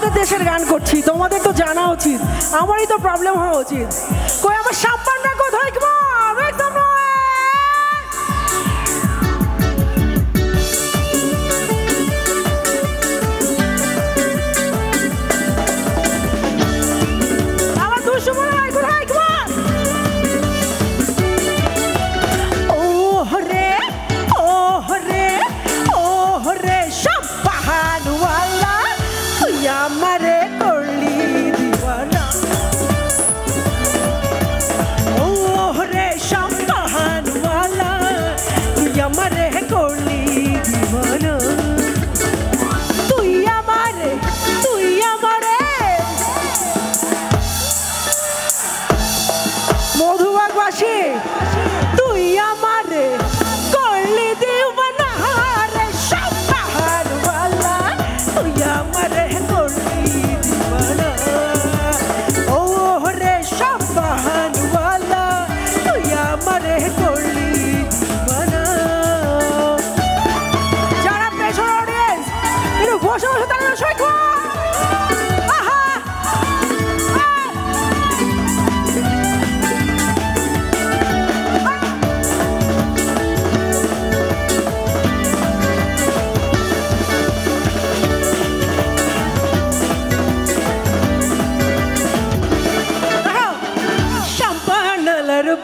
আমাদের দেশের গান করছি, তোমাদের তো জানা উচিত, আমারই তো প্রবলেম হওয়া উচিত। কই আমার সাম্পানটা কোথায়? আমার দুশো মনে হয় কোথায়? আমারে করলি দিওয়ানা, ও রে শামপাহানওয়ালা, তুই আমারে করলি দিওয়ানা। তুই আমারে মধুবাগবাসী, তুই আমারে করলি দিওয়ানা রে শামপাহানওয়ালা, তুই আমারে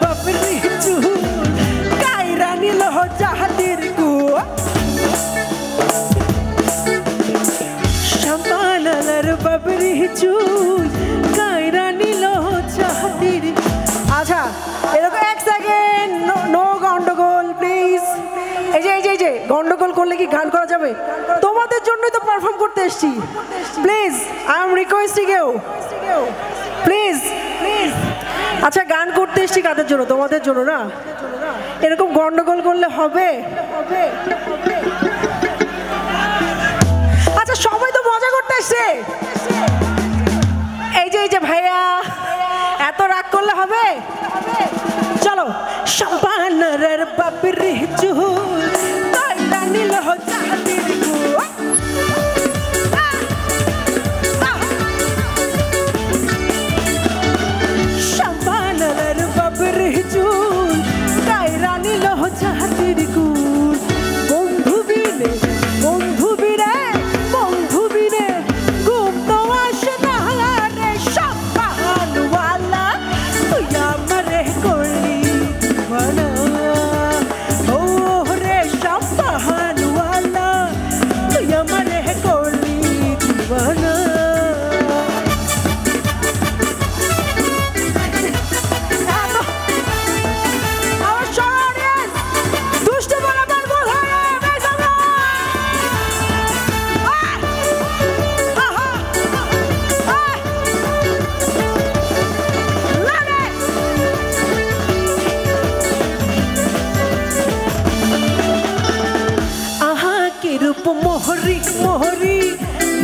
বাবরি চুল কায়রা নিল জাহাদির গো, শাম্পানালার বাবরি চুল কায়রা নিল জাহাদির। আচ্ছা এরকম এক সেকেন্ড, নো গন্ডগোল প্লিজ। এই যে গন্ডগোল করলে কি গান করা যাবে? তোমাদের জন্যই তো পারফর্ম করতে এসেছি, please I am requesting you, please. আচ্ছা গান করতে এসছি কাদের জন্য? তোমাদের জন্য না? এরকম গন্ডগোল করলে হবে? আচ্ছা সবাই তো মজা করতে এসছে, এই যে ভাইয়া এত রাগ করলে হবে? চলো শাম্পানালার বাবরি চুল কায়রা নিল জাহাদির গো, শাম্পানালার বাবরি চুল কায়রা নিল জাহাদির গুল। বন্ধু বিনে ঘুম তো আসে না রে শাম্পাহানওয়ালা, তুই আমারে করলি দিওয়ানা, ও রে শাম্পাহানওয়ালা, তুই আমারে করলি দিওয়ানা। রূপ মোহরি মোহরি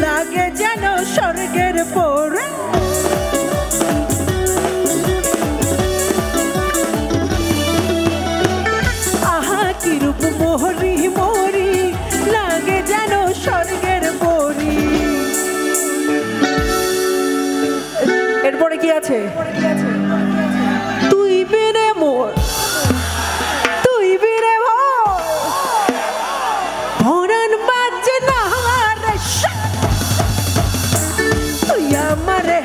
লাগে যেন স্বর্গের পরে, আহা কি রূপ মোহরি মোহরি লাগে যেন স্বর্গের পরি। এরপরে কি আছে? তুই বিনে মোর, তুই বিনে ভরান বাজে না রে, তুই আমারে